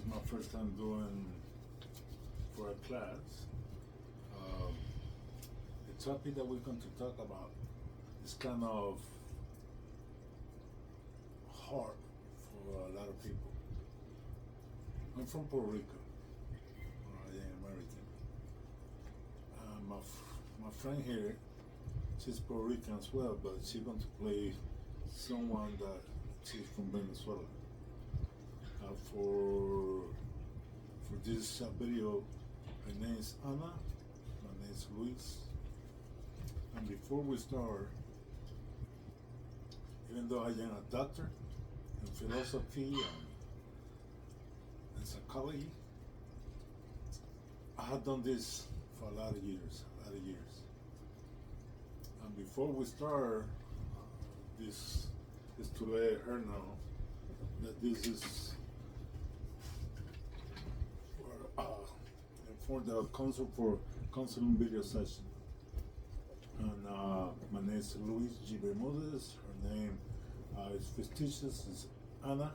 my first time doing for a class. Um, the topic that we're going to talk about is kind of hard for a lot of people. I'm from Puerto Rico. I am American. My friend here, she's Puerto Rican as well, but she's going to play someone that she's from Venezuela. For this video, her name is Anna, my name is Luis. And before we start, even though I am a doctor in philosophy and psychology, I have done this for a lot of years, And before we start, this is to let her know that this is for the consult for counseling video session. And my name is Luis G. Bermudez. Her name is fictitious, is Anna.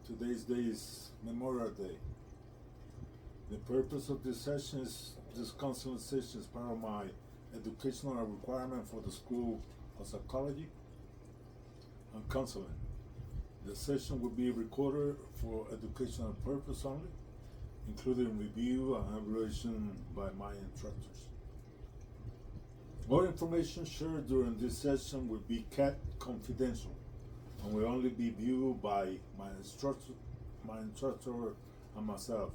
Today's day is Memorial Day. The purpose of this session is this counseling session is part of my educational requirement for the School of Psychology and Counseling. The session will be recorded for educational purpose only, including review and evaluation by my instructors. All information shared during this session will be kept confidential and will only be viewed by my instructor and myself.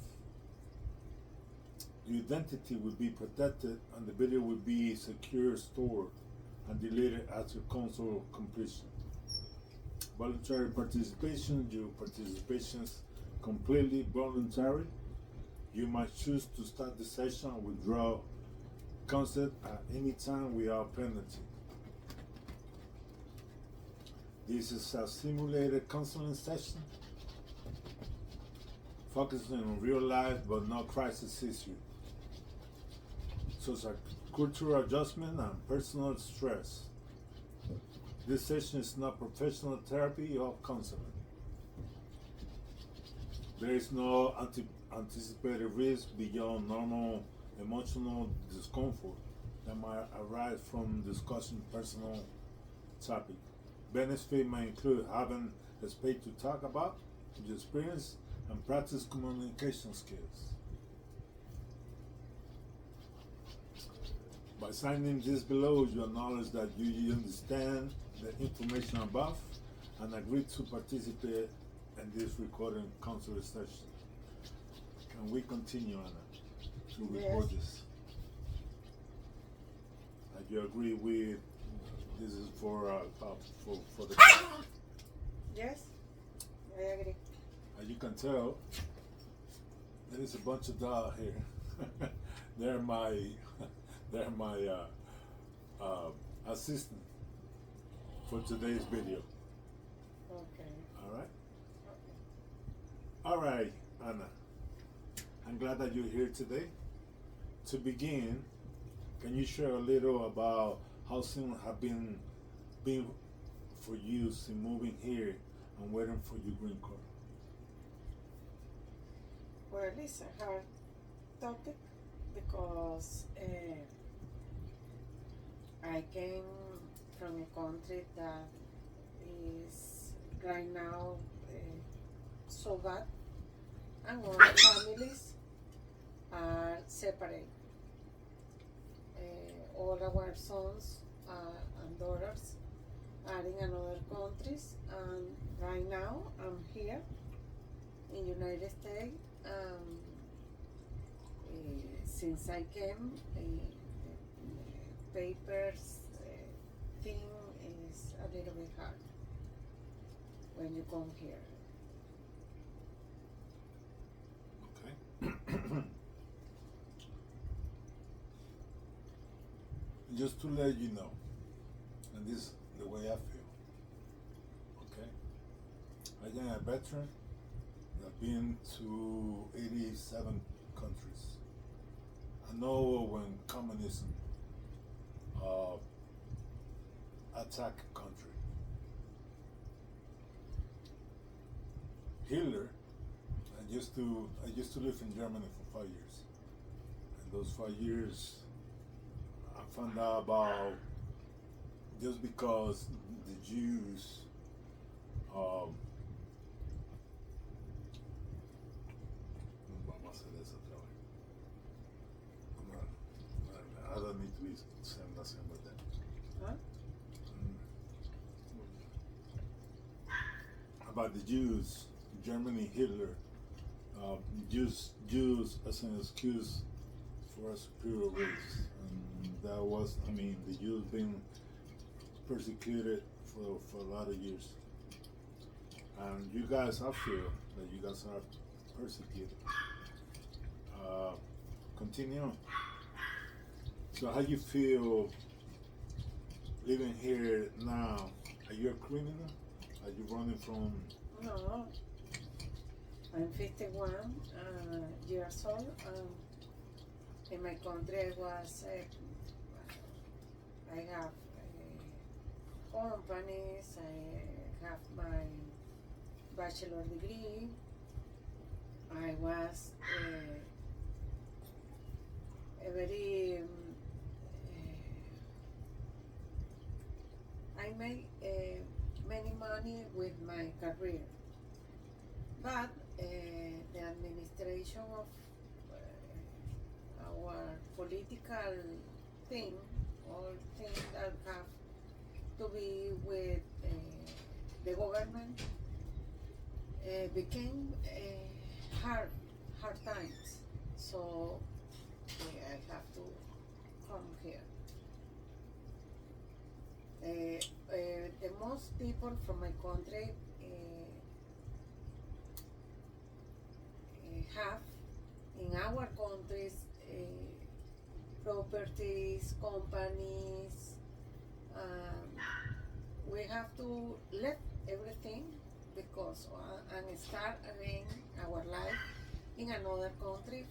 The identity will be protected and the video will be secure stored and deleted after console completion. Voluntary participation, your participation is completely voluntary. You might choose to start the session and withdraw consent at any time without penalty. This is a simulated counseling session focusing on real life but not crisis issues, such as cultural adjustment and personal stress. This session is not professional therapy or counseling. There is no anticipated risk beyond normal emotional discomfort that might arise from discussing personal topic. Benefit may include having a space to talk about your experience and practice communication skills. By signing this below, you acknowledge that you understand the information above and agree to participate in this recording counseling session. Can we continue, Anna, to record this? You agree with this is for the Yes, I agree. As you can tell, there is a bunch of dogs here. they're my assistant for today's video. Okay. All right. Okay. All right, Anna. I'm glad that you're here today. To begin, can you share a little about how soon have been for you since moving here and waiting for your green card? Well, it's a hard topic because I came from a country that is right now so bad, and all the families are separate. All our sons and daughters are in another countries, and right now I'm here in United States. Since I came, the papers thing is a little bit hard when you come here. Okay. Just to let you know, and this is the way I feel. Okay. I am a veteran. I've been to 87 countries. I know when communism attacked a country, Hitler I used to live in Germany for 5 years. And those 5 years, I found out about just because the Jews, um, vamos a hacer eso otra vez. I don't need to be saying nothing about that. Huh? About the Jews, Germany, Hitler, Jews as an excuse for a superior race, and that was, I mean, the Jews been persecuted for a lot of years, and you guys, I feel that you guys are persecuted. Continue. So, how you feel living here now? Are you a criminal? Are you running from? No, I'm 51 years old. In my country, I have companies. I have my bachelor degree. I was a very. I made many money with my career, but the administration of our political thing, all things that have to be with the government, became hard times. So I have to come here. The most people from my country have in our countries properties, companies. We have to let everything because and start again our life in another country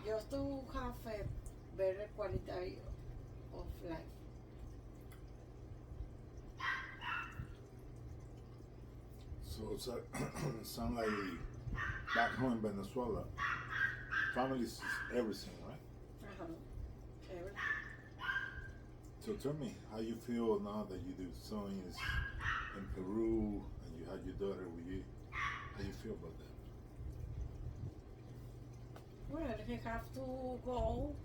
just to have a better quality of life. So it's sound like back home in Venezuela, families is everything, right? Uh-huh. Everything. So tell me how you feel now that you do sewing is in Peru and you had your daughter with you. How you feel about that? Well, we have to go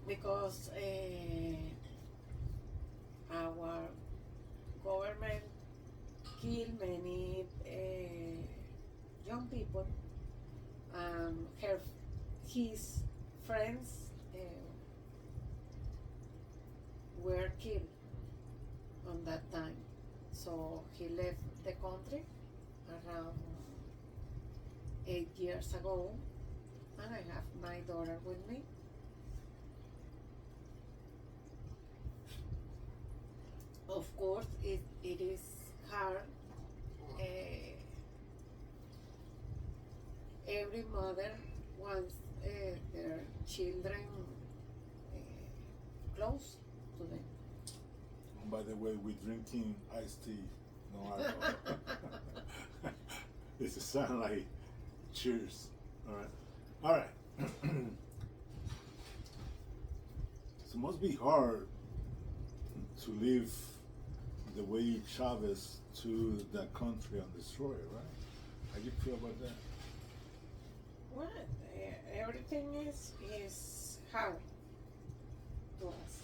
because our government kill many young people. His friends were killed on that time. So he left the country around 8 years ago, and I have my daughter with me. Of course, it is hard. Every mother wants their children close to them. And by the way, we're drinking iced tea, no alcohol. It's a sound like cheers. All right. All right. So it must be hard to live the way Chavez to that country and destroy it, right? How do you feel about that? Well, everything is hard to us.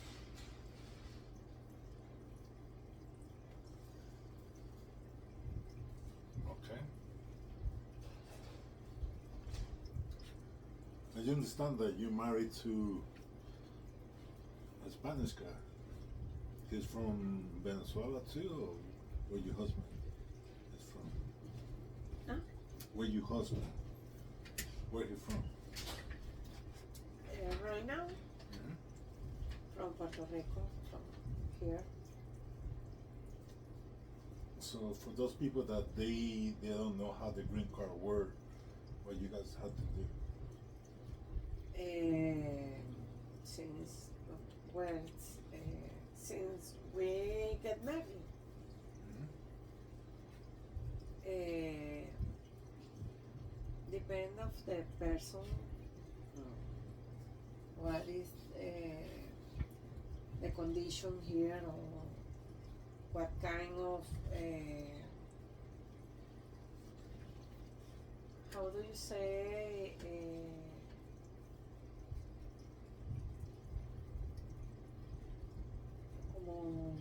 Okay. Now you understand that you're married to a Spanish guy. He's from Venezuela too, or where your husband is from? Huh? Where your husband? Where he from? Right now, Mhm. from Puerto Rico, from here. So for those people that they don't know how the green card work, what you guys have to do? Since well, since we get married, Mhm. depend of the person. What is the condition here, or what kind of how do you say como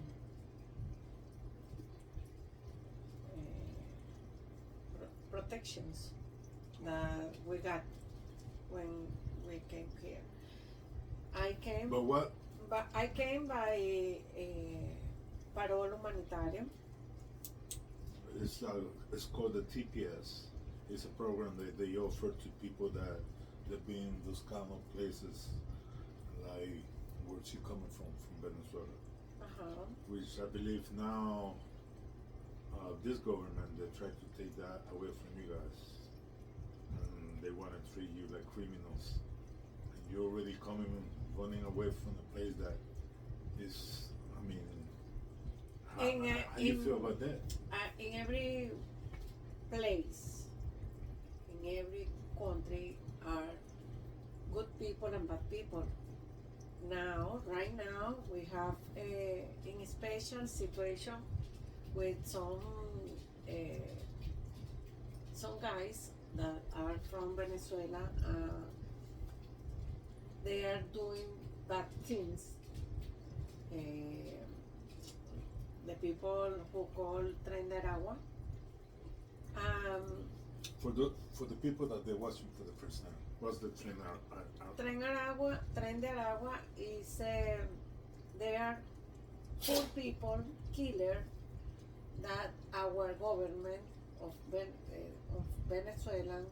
protections that we got when we came here. I came, But what? but I came by parole humanitario. It's called the TPS. It's a program that they offer to people that be in those kind of places, like where she coming from Venezuela. Uh-huh. Which I believe now, this government they try to take that away from you guys, and they want to treat you like criminals, and you're already running away from a place that is. I mean, how do you feel about that? In every place, in every country, are good people and bad people. Now, right now, we have in a special situation with some guys that are from Venezuela. They are doing bad things. The people who call Tren de Aragua. For the people that they're watching for the first time, what's the Tren de Aragua is they are poor people, killer, that our government of Venezuela,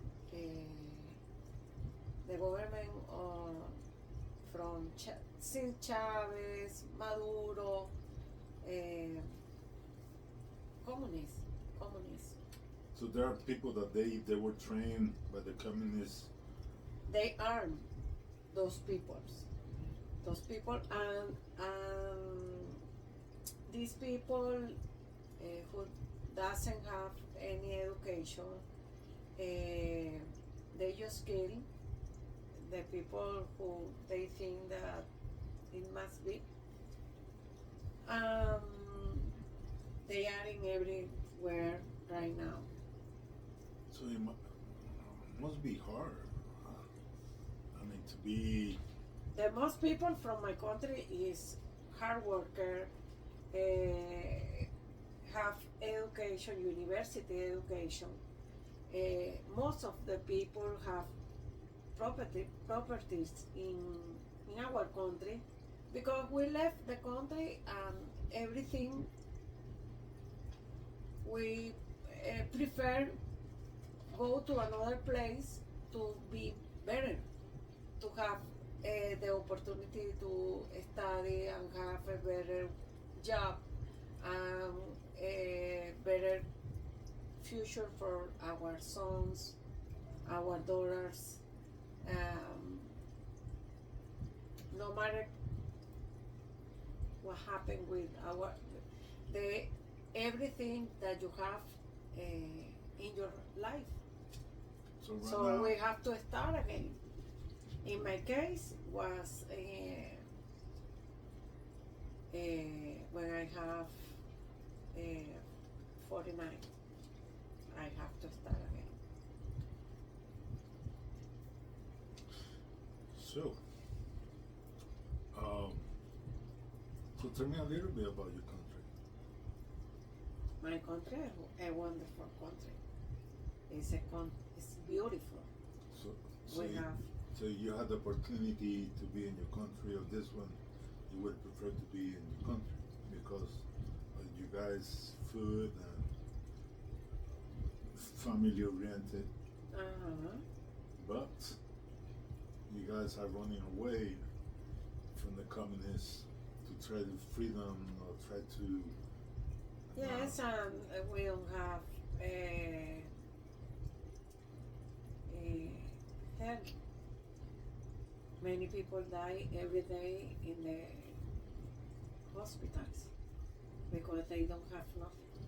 the government from since Chavez, Maduro, communists. So there are people that they were trained by the communists. They arm those people, and these people who doesn't have any education, they just kill the people who they think that it must be. They are in everywhere right now. So it must be hard. I mean, to be. The most people from my country is hard worker, have education, university education. Most of the people have properties in our country, because we left the country and everything. We prefer go to another place to be better, to have the opportunity to study and have a better job and a better future for our sons, our daughters. No matter what happened with everything that you have in your life. So right now, we have to start again. In my case, was when I have 49, I have to start again. So, so tell me a little bit about your country. My country is a wonderful country. It's beautiful. So We have. So you had the opportunity to be in your country, or this one, you would prefer to be in your country because you guys food and family oriented, but you guys are running away from the communists to try to freedom or try to. Yes, and we don't have help. Many people die every day in the hospitals because they don't have nothing.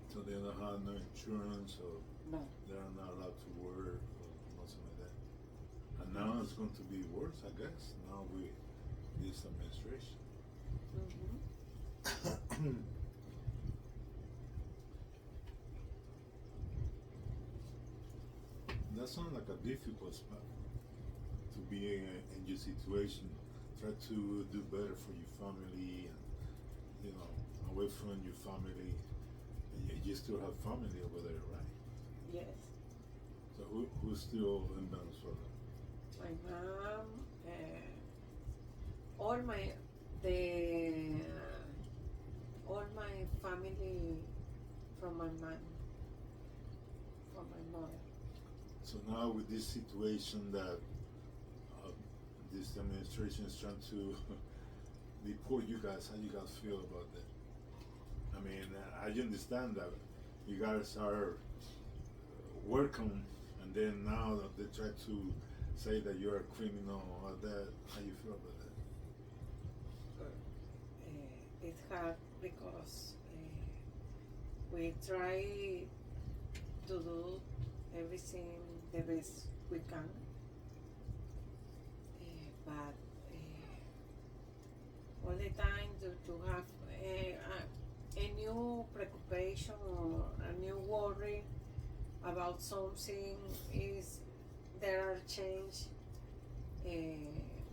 So they don't have no insurance or. No. They are not allowed to work or nothing like that. And now it's going to be worse, I guess. Now with this administration. Mm-hmm. That sounds like a difficult spot to be in your situation. Try to do better for your family, and away from your family. And you still have family over there, right? Yes. So who's still in Venezuela? My mom, all my the all my family from my mom, from my mother. So now with this situation that this administration is trying to deport you guys, how you guys feel about that? I mean, I understand that you guys are welcome, and then now that they try to say that you're a criminal or that, how you feel about that? It's hard because we try to do everything the best we can, but all the time to have a new preoccupation or a new worry about something is there are change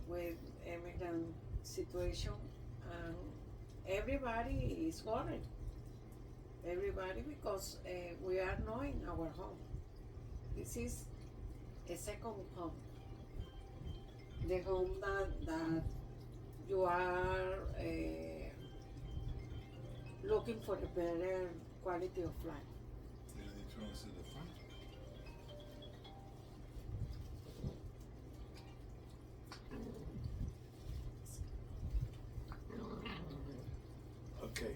with immigrant situation, and everybody is worried. Everybody because we are not in our home. This is a second home. The home that you are looking for a better quality of life. Yeah, they trying to say the fun. Okay.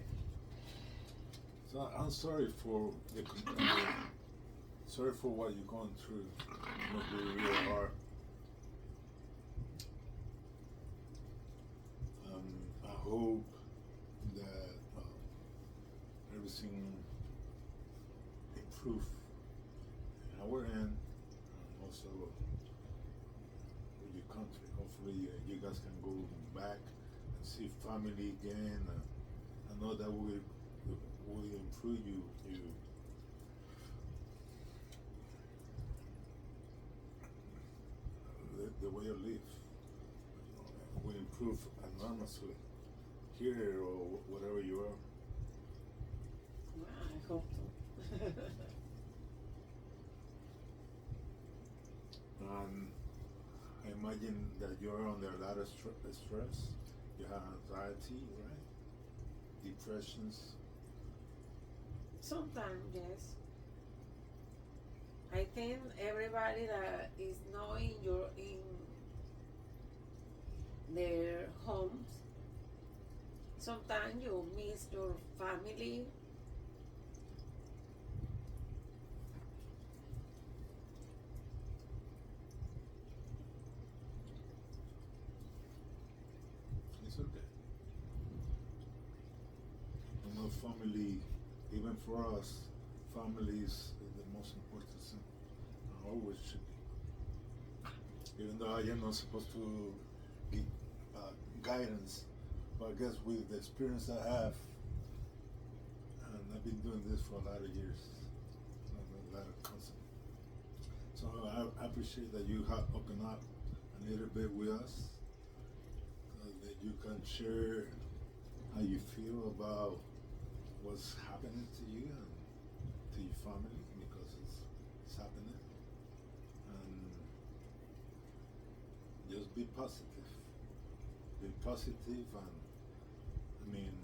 So I'm sorry for sorry for what you're going through. It must be really hard. I hope that everything improve in our end, and also with your country. Hopefully, you guys can go back and see family again. I know that will improve the way you live. Will improve enormously here or whatever you are. I hope so. I imagine that you're under a lot of stress. You have anxiety, right? Depressions. Sometimes, yes. I think everybody that is not in their homes, sometimes you miss your family. It's okay. You know, family, even for us, family is the most important thing. And always should be. Even though I am not supposed to give guidance, but I guess with the experience I have, and I've been doing this for a lot of years, a lot of counseling. So I appreciate that you have opened up a little bit with us, that you can share how you feel about what's happening to you and to your family, because it's happening. And just be positive. Be positive, and I mean,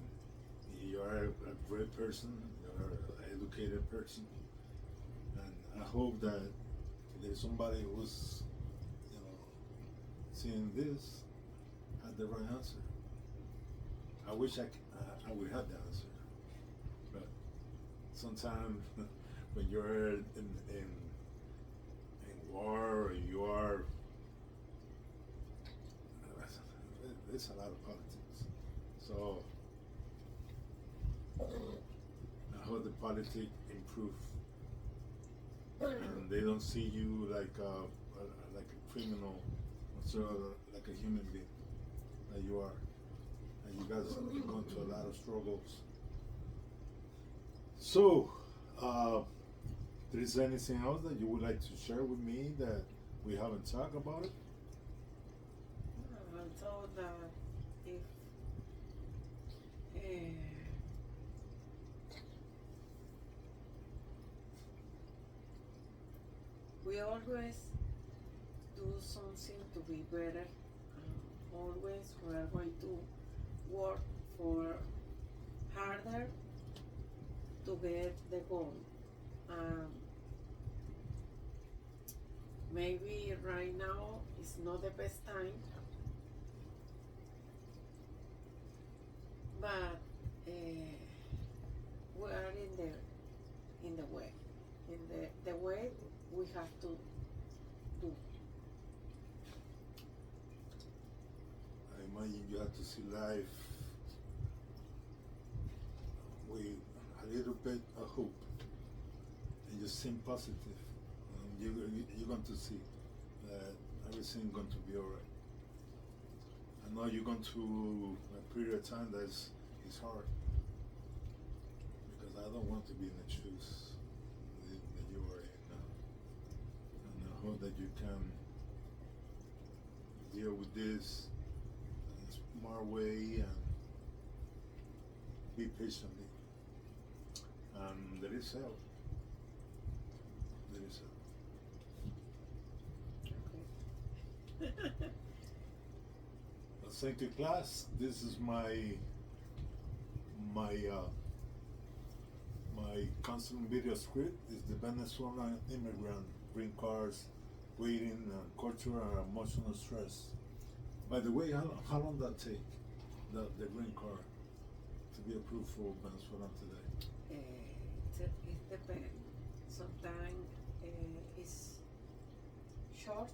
you're a great person, you're an educated person, and I hope that there's somebody who's, seeing this had the right answer. I wish I would have the answer, but sometimes when you're in war, or you are, there's a lot of politics. So I hope the politics improve and they don't see you like a criminal, so like a human being that you are, and you guys have gone through a lot of struggles. So, there is anything else that you would like to share with me that we haven't talked about it? I'm told that if uh, we always do something to be better, always we are going to work for harder to get the goal. Um, Maybe right now is not the best time, but we are in the way, in the way we have to do. I imagine you have to see life with a little bit of hope, and just think positive. You're going to see that everything's going to be alright. I know you're going through a period of time that's is hard, because I don't want to be in the shoes that you are in now. And I hope that you can deal with this in a smart way and be patiently. There is help. There is help. Okay. Thank you, class. This is my my counseling video script. Is the Venezuelan immigrant, green cards, waiting, culture, and emotional stress. By the way, how long that take the green card to be approved for Venezuela today? It depends. Sometimes it's short.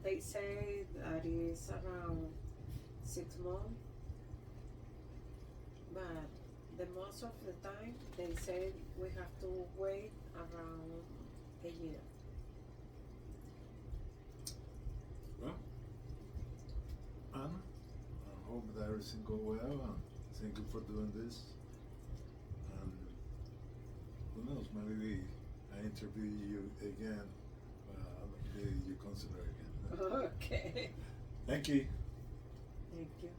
They say that is around 6 months, but the most of the time they say we have to wait around a year. Well, Anna, I hope that everything go well, and thank you for doing this. And who knows, maybe I interview you again, you consider again. Okay. Thank you. Thank you.